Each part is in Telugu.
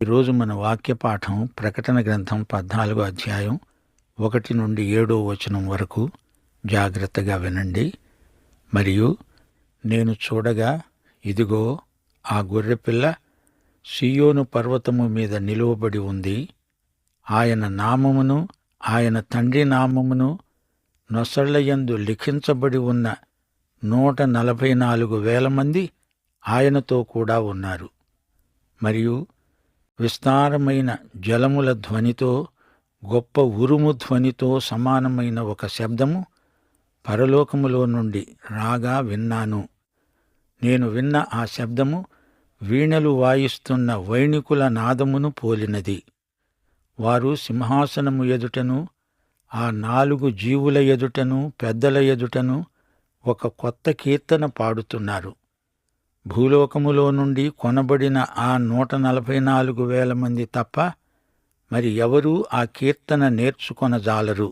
ఈరోజు మన వాక్య పాఠం ప్రకటన గ్రంథం 14 అధ్యాయం 1 నుండి 7 వచనం వరకు. జాగ్రత్తగా వినండి. మరియు నేను చూడగా, ఇదిగో, ఆ గొర్రెపిల్ల సీయోను పర్వతము మీద నిలువబడి ఉంది. ఆయన నామమును ఆయన తండ్రి నామమును నొసళ్లయందు లిఖించబడి ఉన్న 144,000 మంది ఆయనతో కూడా ఉన్నారు. మరియు విస్తారమైన జలముల ధ్వనితో, గొప్ప ఉరుము ధ్వనితో సమానమైన ఒక శబ్దము పరలోకములో నుండి రాగా విన్నాను. నేను విన్న ఆ శబ్దము వీణలు వాయిస్తున్న వైణికుల నాదమును పోలినది. వారు సింహాసనము ఎదుటను, ఆ 4 జీవుల ఎదుటను, పెద్దల ఎదుటను ఒక కొత్త కీర్తన పాడుతున్నారు. భూలోకములో నుండి కొనబడిన ఆ 144,000 మంది తప్ప మరి ఎవరూ ఆ కీర్తన నేర్చుకొనజాలరు.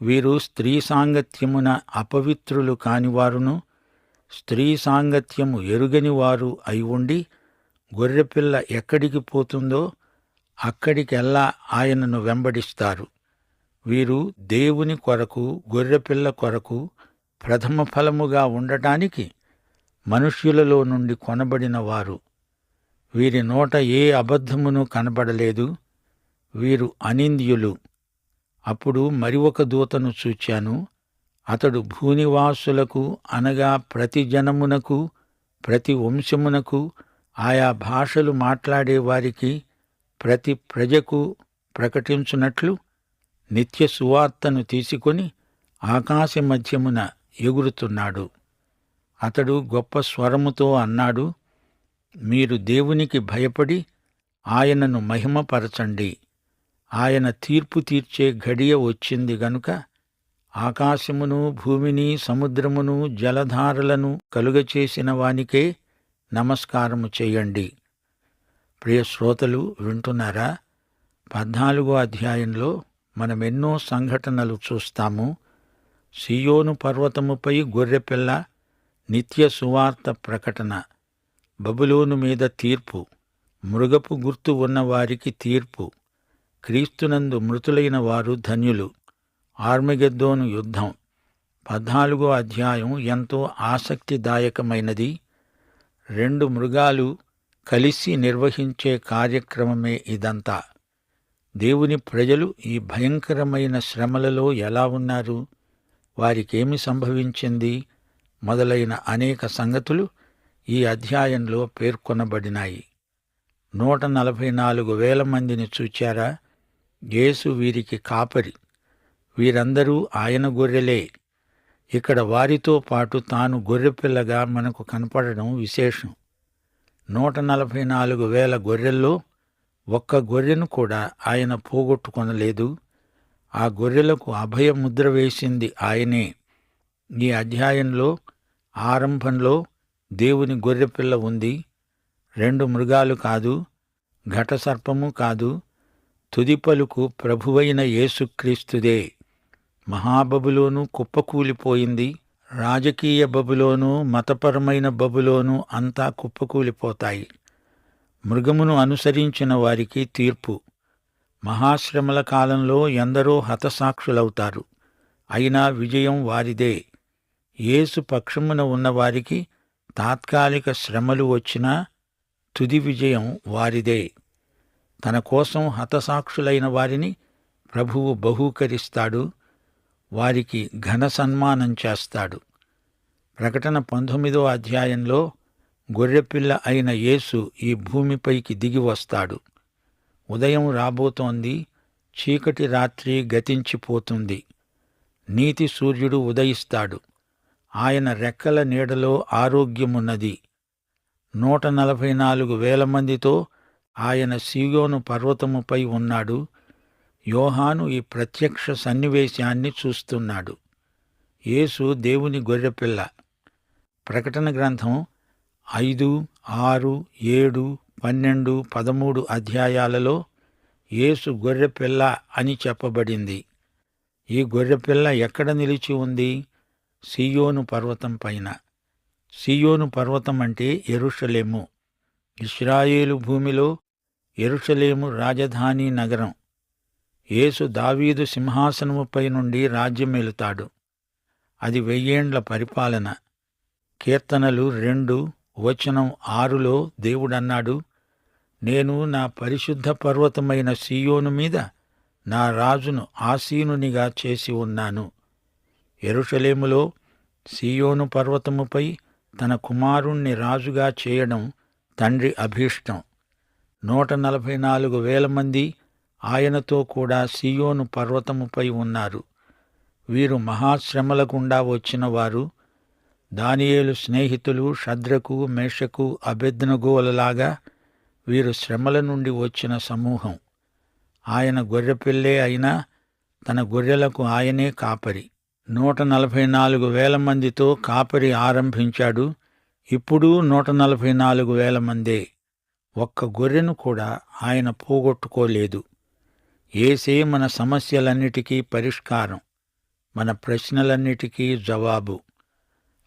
వీరు స్త్రీ సాంగత్యమున అపవిత్రులు కానివారును, స్త్రీ సాంగత్యము ఎరుగని వారు అయి ఉండి, గొర్రెపిల్ల ఎక్కడికి పోతుందో అక్కడికెల్లా ఆయనను వెంబడిస్తారు. వీరు దేవుని కొరకు, గొర్రెపిల్ల కొరకు ప్రథమ ఫలముగా ఉండటానికి మనుష్యులలో నుండి కొనబడిన వారు. వీరి నోట ఏ అబద్ధమును కనబడలేదు. వీరు అనింద్యులు. అప్పుడు మరి ఒక దూతను చూచాను. అతడు భూనివాసులకు, అనగా ప్రతి జనమునకు, ప్రతి వంశమునకు, ఆయా భాషలు మాట్లాడే వారికి, ప్రతి ప్రజకు ప్రకటించున్నట్లు నిత్య సువార్తను తీసుకొని ఆకాశ మధ్యమున ఎగురుతున్నాడు. అతడు గొప్ప స్వరముతో అన్నాడు, మీరు దేవునికి భయపడి ఆయనను మహిమపరచండి. ఆయన తీర్పు తీర్చే ఘడియ వచ్చింది గనుక ఆకాశమును, భూమిని, సముద్రమును, జలధారలను కలుగచేసిన వానికే నమస్కారము చేయండి. ప్రియ శ్రోతలు, వింటున్నారా? 14 అధ్యాయంలో మనమెన్నో సంఘటనలు చూస్తాము. సీయోను పర్వతముపై గొర్రెపిల్ల, నిత్య సువార్త ప్రకటన, బబులోను మీద తీర్పు, మృగపు గుర్తు ఉన్నవారికి తీర్పు, క్రీస్తునందు మృతులైన వారు ధన్యులు, ఆర్మగెద్దోను యుద్ధం. 14 అధ్యాయం ఎంతో ఆసక్తిదాయకమైనది. 2 మృగాలు కలిసి నిర్వహించే కార్యక్రమమే ఇదంతా. దేవుని ప్రజలు ఈ భయంకరమైన శ్రమలలో ఎలా ఉన్నారు? వారికేమి సంభవించింది? మొదలైన అనేక సంగతులు ఈ అధ్యాయంలో పేర్కొనబడినాయి. 144,000 మందిని చూచారా? యేసు వీరికి కాపరి. వీరందరూ ఆయన గొర్రెలే. ఇక్కడ వారితో పాటు తాను గొర్రెపిల్లగా మనకు కనపడడం విశేషం. 144,000 గొర్రెల్లో ఒక్క గొర్రెను కూడా ఆయన పోగొట్టుకొనలేదు. ఆ గొర్రెలకు అభయముద్ర వేసింది ఆయనే. ఈ అధ్యాయంలో ఆరంభంలో దేవుని గొర్రెపిల్ల ఉంది. 2 మృగాలు కాదు, ఘటసర్పము కాదు, తుది పలుకు ప్రభువైన యేసుక్రీస్తుదే. మహాబబులోను కుప్పకూలిపోయింది. రాజకీయ బబులోను, మతపరమైన బబులోను అంతా కుప్పకూలిపోతాయి. మృగమును అనుసరించిన వారికి తీర్పు. మహాశ్రమల కాలంలో ఎందరో హతసాక్షులవుతారు. అయినా విజయం వారిదే. యేసు పక్షమున ఉన్నవారికి తాత్కాలిక శ్రమలు వచ్చినా తుది విజయం వారిదే. తన కోసం హతసాక్షులైన వారిని ప్రభువు బహూకరిస్తాడు. వారికి ఘన సన్మానం చేస్తాడు. ప్రకటన 19 అధ్యాయంలో గొర్రెపిల్ల అయిన యేసు ఈ భూమిపైకి దిగి వస్తాడు. ఉదయం రాబోతోంది. చీకటి రాత్రి గతించిపోతుంది. నీతి సూర్యుడు ఉదయిస్తాడు. ఆయన రెక్కల నీడలో ఆరోగ్యమున్నది. 144,000 మందితో ఆయన సీయోను పర్వతముపై ఉన్నాడు. యోహాను ఈ ప్రత్యక్ష సన్నివేశాన్ని చూస్తున్నాడు. యేసు దేవుని గొర్రెపిల్ల. ప్రకటన గ్రంథం 5, 6, 7, 12, 13 అధ్యాయాలలో యేసు గొర్రెపిల్ల అని చెప్పబడింది. ఈ గొర్రెపిల్ల ఎక్కడ నిలిచి ఉంది? సీయోను పర్వతం పైన. సీయోను పర్వతం అంటే యెరూషలేము. ఇశ్రాయేలు భూమిలో యెరూషలేము రాజధాని నగరం. యేసు దావీదు సింహాసనముపై నుండి రాజ్యమేలుతాడు. అది 1000 ఏండ్ల పరిపాలన. కీర్తనలు 2:6 దేవుడన్నాడు, నేను నా పరిశుద్ధ పర్వతమైన సీయోను మీద నా రాజును ఆసీనునిగా చేసి ఉన్నాను. యెరూషలేములో సీయోను పర్వతముపై తన కుమారుణ్ణి రాజుగా చేయడం తండ్రి అభీష్టం. 144,000 మంది ఆయనతో కూడా సీయోను పర్వతముపై ఉన్నారు. వీరు మహాశ్రమల గుండా వచ్చిన వారు. దానియేలు స్నేహితులు షద్రకు, మేషకు, అబేద్నెగోలలాగా వీరు శ్రమల నుండి వచ్చిన సమూహం. ఆయన గొర్రెపిల్లే అయినా తన గొర్రెలకు ఆయనే కాపరి. 144,000 మందితో కాపరి ఆరంభించాడు. ఇప్పుడు 144,000 మందే. ఒక్క గొర్రెను కూడా ఆయన పోగొట్టుకోలేదు. యేసే మన సమస్యలన్నిటికీ పరిష్కారం, మన ప్రశ్నలన్నిటికీ జవాబు.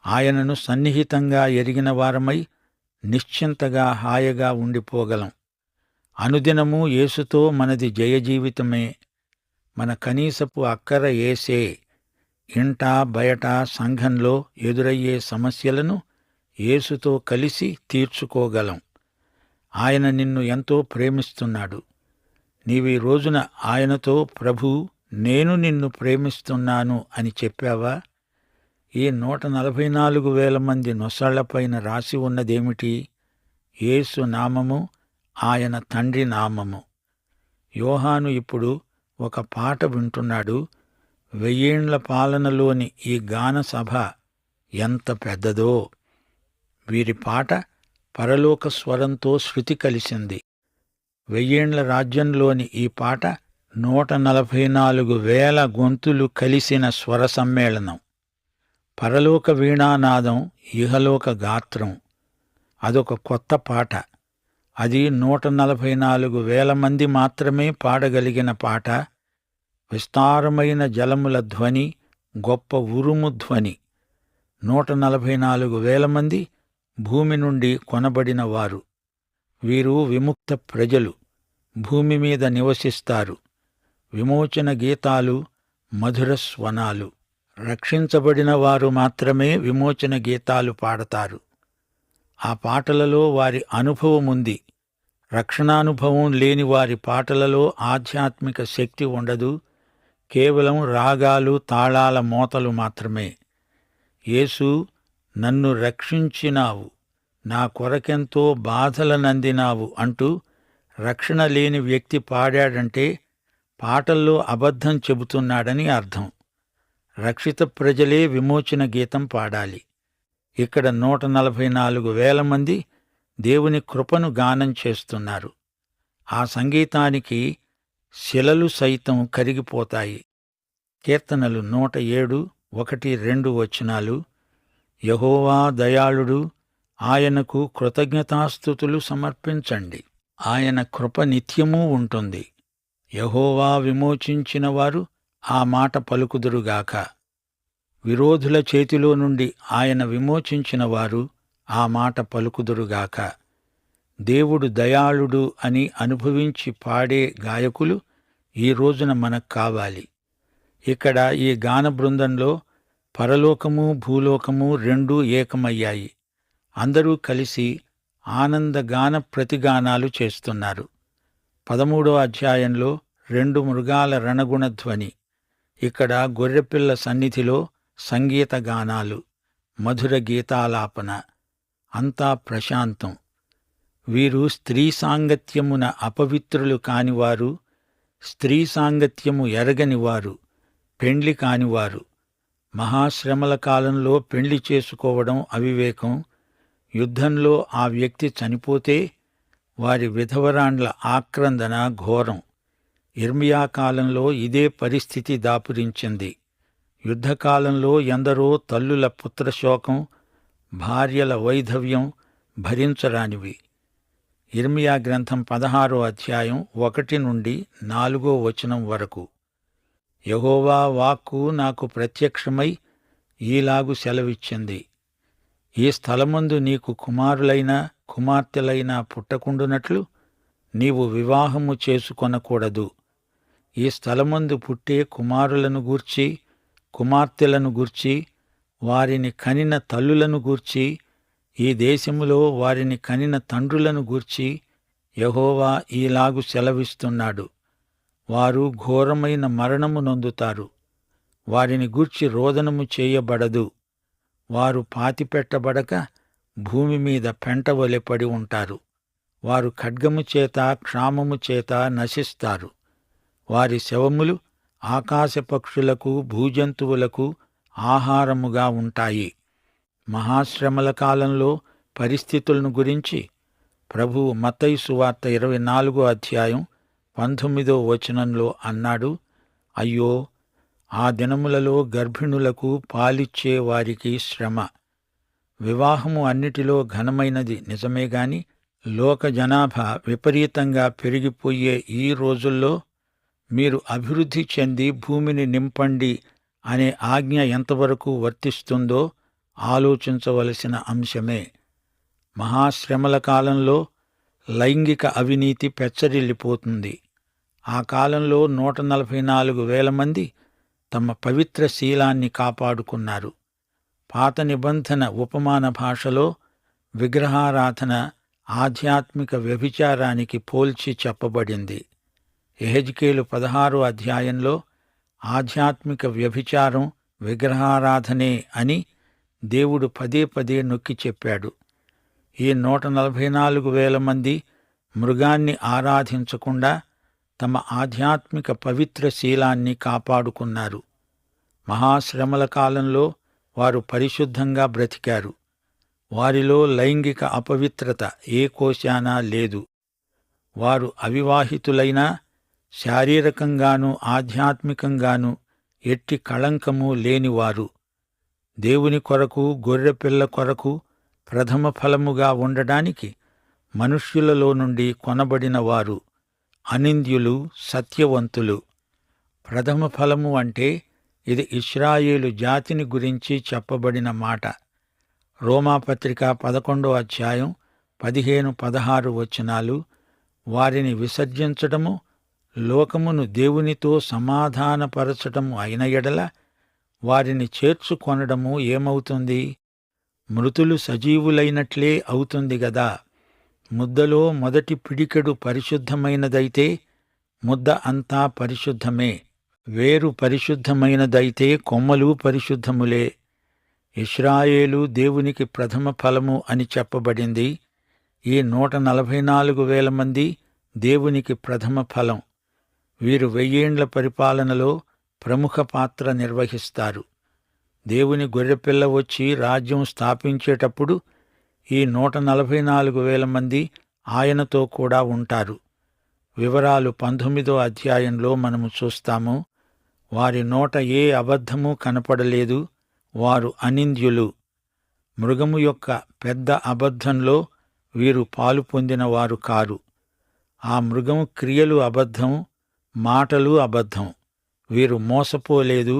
ఆయనను సన్నిహితంగా ఎరిగిన వారమై నిశ్చింతగా హాయిగా ఉండిపోగలం. అనుదినము యేసుతో మనది జయజీవితమే. మన కనీసపు అక్కర యేసే. ఇంట బయట సంఘంలో ఎదురయ్యే సమస్యలను యేసుతో కలిసి తీర్చుకోగలం. ఆయన నిన్ను ఎంతో ప్రేమిస్తున్నాడు. నీవీ రోజున ఆయనతో, ప్రభూ, నేను నిన్ను ప్రేమిస్తున్నాను అని చెప్పావా? ఈ 144,000 మంది నొసళ్లపైన రాసి ఉన్నదేమిటి? యేసు నామము, ఆయన తండ్రి నామము. యోహాను ఇప్పుడు ఒక పాట వింటున్నాడు. 1000 ఏండ్ల పాలనలోని ఈ గాన సభ ఎంత పెద్దదో! వీరి పాట పరలోక స్వరంతో శృతి కలిసింది. 1000 ఏండ్ల రాజ్యంలోని ఈ పాట 144,000 గొంతులు కలిసిన స్వర సమ్మేళనం. పరలోక వీణానాదం, ఇహలోక గాత్రం. అదొక కొత్త పాట. అది 144,000 మంది మాత్రమే పాడగలిగిన పాట. విస్తారమైన జలముల ధ్వని, గొప్ప ఉరుము ధ్వని. 144,000 మంది భూమి నుండి కొనబడిన వారు. వీరు విముక్త ప్రజలు, భూమి మీద నివసిస్తారు. విమోచన గీతాలు, మధుర స్వనాలు. రక్షించబడిన వారు మాత్రమే విమోచన గీతాలు పాడతారు. ఆ పాటలలో వారి అనుభవముంది. రక్షణానుభవం లేని వారి పాటలలో ఆధ్యాత్మిక శక్తి ఉండదు. కేవలం రాగాలు, తాళాల మోతలు మాత్రమే. యేసు, నన్ను రక్షించినావు, నా కొరకెంతో బాధలనందినావు అంటూ రక్షణ లేని వ్యక్తి పాడాడంటే పాటల్లో అబద్ధం చెబుతున్నాడని అర్థం. రక్షిత ప్రజలే విమోచన గీతం పాడాలి. ఇక్కడ 144,000 మంది దేవుని కృపను గానం చేస్తున్నారు. ఆ సంగీతానికి శిలలు సైతం కరిగిపోతాయి. కీర్తనలు 107, 1-2 వచనాలు. యెహోవా దయాళుడు, ఆయనకు కృతజ్ఞతాస్తుతులు సమర్పించండి. ఆయన కృప నిత్యమూ ఉంటుంది. యెహోవా విమోచించిన వారు ఆ మాట పలుకుదురుగాక. విరోధుల చేతిలో నుండి ఆయన విమోచించిన వారు ఆ మాట పలుకుదురుగాక. దేవుడు దయాళుడు అని అనుభవించి పాడే గాయకులు ఈ రోజున మనకు కావాలి. ఇక్కడ ఈ గాన బృందంలో పరలోకము, భూలోకము రెండూ ఏకమయ్యాయి. అందరూ కలిసి ఆనందగాన ప్రతిగానాలు చేస్తున్నారు. 13వ అధ్యాయంలో 2 మృగాల రణగుణ ధ్వని. ఇక్కడ గొర్రెపిల్ల సన్నిధిలో సంగీత గానాలు, మధుర గీతాలాపన. అంతా ప్రశాంతం. వీరు స్త్రీ సాంగత్యమున అపవిత్రులు కానివారు, స్త్రీ సాంగత్యము ఎరగనివారు, పెండ్లి కానివారు. మహాశ్రమల కాలంలో పెండ్లి చేసుకోవడం అవివేకం. యుద్ధంలో ఆ వ్యక్తి చనిపోతే వారి విధవరాండ్ల ఆక్రందన ఘోరం. ఇర్మియా కాలంలో ఇదే పరిస్థితి దాపురించింది. యుద్ధకాలంలో ఎందరో తల్లుల పుత్రశోకం, భార్యల వైధవ్యం భరించరానివి. ఇర్మియా గ్రంథం 16వ అధ్యాయం 1-4 వచనం వరకు. యెహోవా వాక్కు నాకు ప్రత్యక్షమై ఈలాగు సెలవిచ్చింది. ఈ స్థలమందు నీకు కుమారులైనా కుమార్తెలైనా పుట్టకుండునట్లు నీవు వివాహము చేసుకొనకూడదు. ఈ స్థలమందు పుట్టే కుమారులను గూర్చి, కుమార్తెలను గూర్చి, వారిని కనిన తల్లులను గూర్చి, ఈ దేశములో వారిని కనిన తండ్రులను గూర్చి యెహోవా ఈలాగు సెలవిస్తున్నాడు. వారు ఘోరమైన మరణము నొందుతారు. వారిని గూర్చి రోదనము చేయబడదు. వారు పాతిపెట్టబడక భూమి మీద పెంటవలె పడి ఉంటారు. వారు ఖడ్గము చేత, క్షామము చేత నశిస్తారు. వారి శవములు ఆకాశ పక్షులకు, భూజంతువులకు ఆహారముగా ఉంటాయి. మహాశ్రమల కాలంలో పరిస్థితులను గురించి ప్రభువు మత్తయి సువార్త 24వ అధ్యాయం 19వ వచనంలో అన్నాడు, అయ్యో, ఆ దినములలో గర్భిణులకు పాలిచ్చే వారికి శ్రమ. వివాహము అన్నిటిలో ఘనమైనది నిజమేగాని, లోక జనాభా విపరీతంగా పెరిగిపోయే ఈ రోజుల్లో మీరు అభివృద్ధి చెంది భూమిని నింపండి అనే ఆజ్ఞ ఎంతవరకు వర్తిస్తుందో ఆలోచించవలసిన అంశమే. మహాశ్రమల కాలంలో లైంగిక అవినీతి పెచ్చరిల్లిపోతుంది. ఆ కాలంలో 144,000 మంది తమ పవిత్ర శీలాన్ని కాపాడుకున్నారు. పాత నిబంధన ఉపమాన భాషలో విగ్రహారాధన ఆధ్యాత్మిక వ్యభిచారానికి పోల్చి చెప్పబడింది. యెహెజ్కేలు 16వ అధ్యాయంలో ఆధ్యాత్మిక వ్యభిచారం విగ్రహారాధనే అని దేవుడు పదే పదే నొక్కి చెప్పాడు. ఈ 144,000 మంది మృగాన్ని ఆరాధించకుండా తమ ఆధ్యాత్మిక పవిత్ర శీలాన్ని కాపాడుకున్నారు. మహాశ్రమల కాలంలో వారు పరిశుద్ధంగా బ్రతికారు. వారిలో లైంగిక అపవిత్రత ఏ కోశానా లేదు. వారు అవివాహితులైనా శారీరకంగానూ ఆధ్యాత్మికంగానూ ఎట్టి కళంకము లేనివారు. దేవుని కొరకు, గొర్రెపిల్ల కొరకు ప్రథమ ఫలముగా ఉండడానికి మనుష్యులలో నుండి కొనబడిన వారు అనింద్యులు, సత్యవంతులు. ప్రథమ ఫలము అంటే ఇది ఇశ్రాయేలు జాతిని గురించి చెప్పబడిన మాట. రోమాపత్రిక 11వ అధ్యాయం 15-16 వచనాలు, వారిని విసర్జించడము లోకమును దేవునితో సమాధానపరచటము అయిన ఎడల వారిని చేర్చుకొనడము ఏమవుతుంది? మృతులు సజీవులైనట్లే అవుతుంది గదా. ముద్దలో మొదటి పిడికెడు పరిశుద్ధమైనదైతే ముద్ద అంతా పరిశుద్ధమే. వేరు పరిశుద్ధమైనదైతే కొమ్మలు పరిశుద్ధములే. ఇశ్రాయేలు దేవునికి ప్రథమ ఫలము అని చెప్పబడింది. ఈ 144,000 మంది దేవునికి ప్రథమ ఫలం. వీరు 1000 ఏండ్ల పరిపాలనలో ప్రముఖ పాత్ర నిర్వహిస్తారు. దేవుని గొర్రెపిల్ల వచ్చి రాజ్యం స్థాపించేటప్పుడు ఈ 144,000 మంది ఆయనతో కూడా ఉంటారు. వివరాలు 19వ అధ్యాయంలో మనము చూస్తాము. వారి నోట ఏ అబద్ధమూ కనపడలేదు. వారు అనింద్యులు. మృగము యొక్క పెద్ద అబద్ధంలో వీరు పాలు పొందిన వారు కారు. ఆ మృగము క్రియలు అబద్ధం, మాటలు అబద్ధం. వీరు మోసపోలేదు.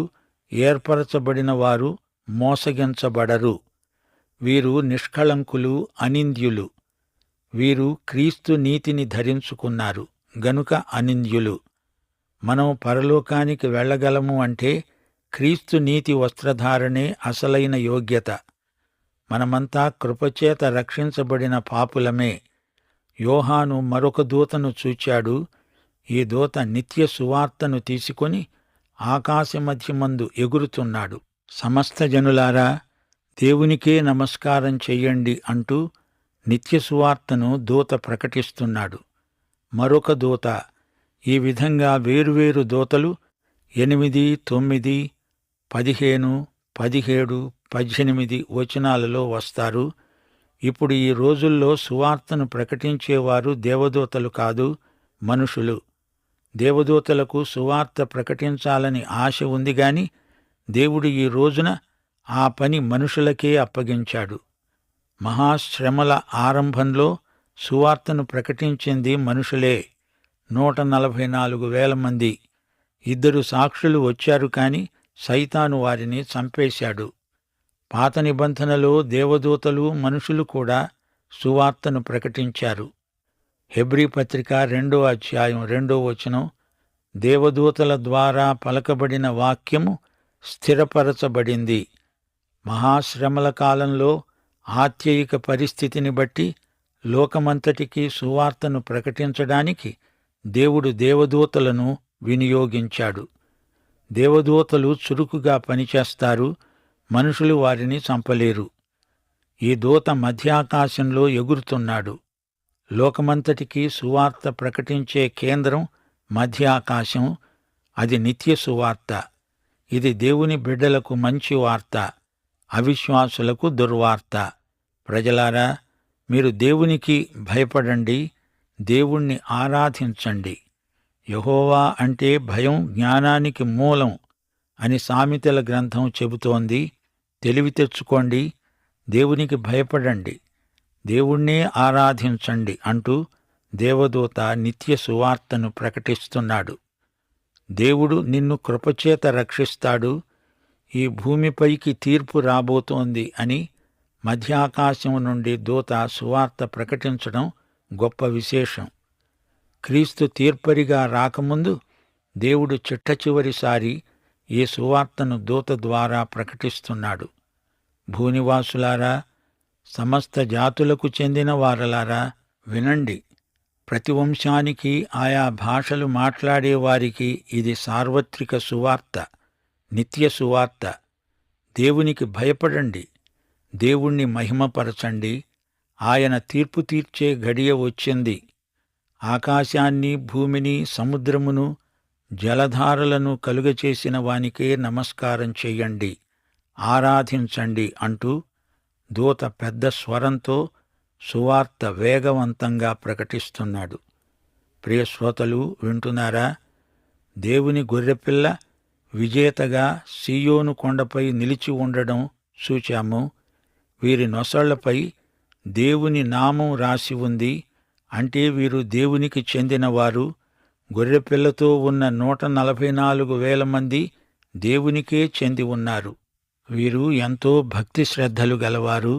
ఏర్పరచబడిన వారు మోసగించబడరు. వీరు నిష్కళంకులు, అనింద్యులు. వీరు క్రీస్తు నీతిని ధరించుకున్నారు గనుక అనింద్యులు. మనం పరలోకానికి వెళ్ళగలము అంటే క్రీస్తు నీతి వస్త్రధారణే అసలైన యోగ్యత. మనమంతా కృపచేత రక్షించబడిన పాపులమే. యోహాను మరొక దూతను చూచాడు. ఈ దూత నిత్య సువార్తను తీసుకొని ఆకాశమధ్యమందు ఎగురుతున్నాడు. సమస్త జనులారా, దేవునికే నమస్కారం చెయ్యండి అంటూ నిత్య సువార్తను దూత ప్రకటిస్తున్నాడు. మరొక దూత ఈ విధంగా వేరువేరు దూతలు 8, 9, 15, 17, 18 వచనాలలో వస్తారు. ఇప్పుడు ఈ రోజుల్లో సువార్తను ప్రకటించేవారు దేవదూతలు కాదు, మనుషులు. దేవదూతలకు సువార్త ప్రకటించాలని ఆశ ఉంది గాని దేవుడు ఈ రోజున ఆ పని మనుషులకే అప్పగించాడు. మహాశ్రమల ఆరంభంలో సువార్తను ప్రకటించింది మనుషులే. 144,000 మంది. 2 సాక్షులు వచ్చారు కాని సైతాను వారిని చంపేశాడు. పాత నిబంధనలో దేవదూతలు, మనుషులు కూడా సువార్తను ప్రకటించారు. హెబ్రీ పత్రిక 2వ అధ్యాయం 2వ వచనం, దేవదూతల ద్వారా పలకబడిన వాక్యము స్థిరపరచబడింది. మహాశ్రమల కాలంలో ఆత్యయిక పరిస్థితిని బట్టి లోకమంతటికీ సువార్తను ప్రకటించడానికి దేవుడు దేవదూతలను వినియోగించాడు. దేవదూతలు చురుకుగా పనిచేస్తారు, మనుషులు వారిని చంపలేరు. ఈ దూత మధ్యాకాశంలో ఎగురుతున్నాడు. లోకమంతటికీ సువార్త ప్రకటించే కేంద్రం మధ్య ఆకాశం. అది నిత్య సువార్త. ఇది దేవుని బిడ్డలకు మంచి వార్త, అవిశ్వాసులకు దుర్వార్త. ప్రజలారా, మీరు దేవునికి భయపడండి, దేవుణ్ణి ఆరాధించండి. యెహోవా అంటే భయం జ్ఞానానికి మూలం అని సామెతల గ్రంథం చెబుతోంది. తెలివి తెచ్చుకోండి, దేవునికి భయపడండి, దేవుణ్ణే ఆరాధించండి అంటూ దేవదూత నిత్య సువార్తను ప్రకటిస్తున్నాడు. దేవుడు నిన్ను కృపచేత రక్షిస్తాడు, ఈ భూమిపైకి తీర్పు రాబోతోంది అని మధ్యాకాశం నుండి దూత సువార్త ప్రకటించడం గొప్ప విశేషం. క్రీస్తు తీర్పరిగా రాకముందు దేవుడు చిట్టచివరిసారి ఈ సువార్తను దూత ద్వారా ప్రకటిస్తున్నాడు. భూనివాసులారా, సమస్త జాతులకు చెందిన వారలారా, వినండి. ప్రతి వంశానికి, ఆయా భాషలు మాట్లాడేవారికి ఇది సార్వత్రిక సువార్త, నిత్య సువార్త. దేవునికి భయపడండి, దేవుణ్ణి మహిమపరచండి. ఆయన తీర్పు తీర్చే గడియ వచ్చింది. ఆకాశాన్ని, భూమిని, సముద్రమును, జలధారలను కలుగచేసిన వానికే నమస్కారం చెయ్యండి, ఆరాధించండి అంటూ దూత పెద్ద స్వరంతో సువార్త వేగవంతంగా ప్రకటిస్తున్నాడు. ప్రియశ్రోతలు వింటున్నారా? దేవుని గొర్రెపిల్ల విజేతగా సీయోను కొండపై నిలిచి ఉండడం చూచాము. వీరి నొసళ్లపై దేవుని నామం రాసి ఉంది. అంటే వీరు దేవునికి చెందినవారు. గొర్రెపిల్లతో ఉన్న 144,000 మంది దేవునికే చెంది ఉన్నారు. వీరు ఎంతో భక్తి శ్రద్ధలు గలవారు.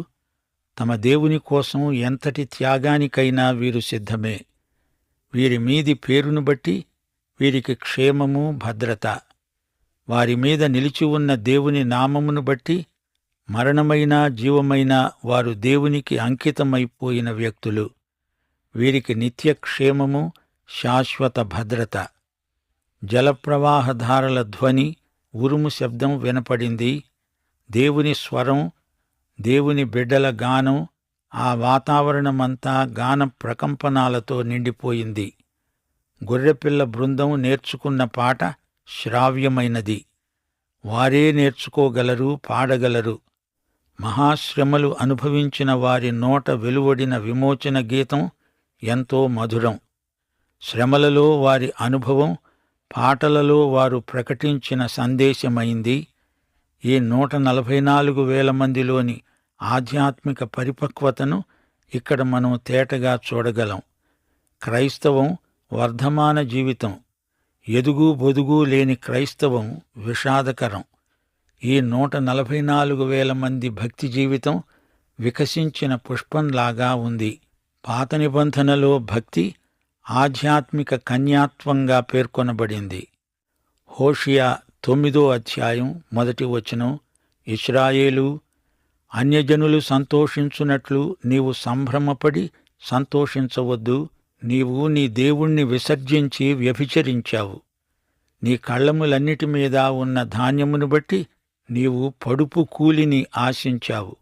తమ దేవుని కోసం ఎంతటి త్యాగానికైనా వీరు సిద్ధమే. వీరి మీది పేరును బట్టి వీరికి క్షేమము, భద్రత. వారి మీద నిలిచి ఉన్న దేవుని నామమును బట్టి మరణమైనా జీవమైనా వారు దేవునికి అంకితమైపోయిన వ్యక్తులు. వీరికి నిత్య క్షేమము, శాశ్వత భద్రత. జలప్రవాహధారల ధ్వని, ఉరుము శబ్దం వినపడింది. దేవుని స్వరం, దేవుని బిడ్డల గానం, ఆ వాతావరణమంతా గాన ప్రకంపనాలతో నిండిపోయింది. గొర్రెపిల్ల బృందం నేర్చుకున్న పాట శ్రావ్యమైనది. వారే నేర్చుకోగలరు, పాడగలరు. మహాశ్రమలు అనుభవించిన వారి నోట వెలువడిన విమోచన గీతం ఎంతో మధురం. శ్రమలలో వారి అనుభవం పాటలలో వారు ప్రకటించిన సందేశమైంది. ఈ 144,000 మందిలోని ఆధ్యాత్మిక పరిపక్వతను ఇక్కడ మనం తేటగా చూడగలం. క్రైస్తవం వర్ధమాన జీవితం. ఎదుగు బొదుగు లేని క్రైస్తవం విషాదకరం. ఈ 144,000 మంది భక్తి జీవితం వికసించిన పుష్పంలాగా ఉంది. పాత నిబంధనలో భక్తి ఆధ్యాత్మిక కన్యాత్వంగా పేర్కొనబడింది. హోషియా 9వ అధ్యాయం 1వ వచనం, ఇశ్రాయేలు, అన్యజనులు సంతోషించున్నట్లు నీవు సంభ్రమపడి సంతోషించవద్దు. నీవు నీ దేవుణ్ణి విసర్జించి వ్యభిచరించావు. నీ కళ్ళములన్నిటి మీద ఉన్న ధాన్యమును బట్టి నీవు పడుపు కూలిని ఆశించావు.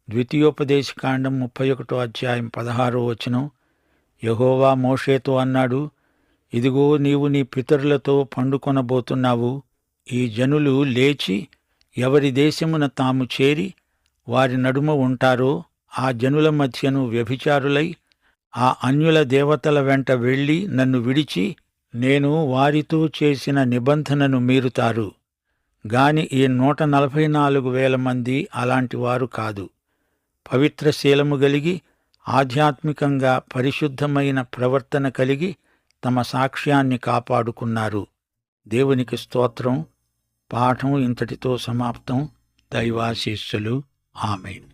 ద్వితీయోపదేశకాండం 31వ అధ్యాయం 16వ వచనం, యెహోవా మోషేతో అన్నాడు, ఇదిగో నీవు నీ పితరులతో పండుకొనబోతున్నావు. ఈ జనులు లేచి ఎవరి దేశమున తాము చేరి వారి నడుమ ఉంటారో ఆ జనుల మధ్యను వ్యభిచారులై ఆ అన్యుల దేవతల వెంట వెళ్ళి నన్ను విడిచి నేను వారితో చేసిన నిబంధనను మీరుతారు. గాని ఈ 144,000 మంది అలాంటి వారు కాదు. పవిత్రశీలము గలిగి ఆధ్యాత్మికంగా పరిశుద్ధమైన ప్రవర్తన కలిగి తమ సాక్ష్యాన్ని కాపాడుకున్నారు. దేవునికి స్తోత్రం. పాఠం ఇంతటితో సమాప్తం. దైవాశీస్సులు. ఆమేన్.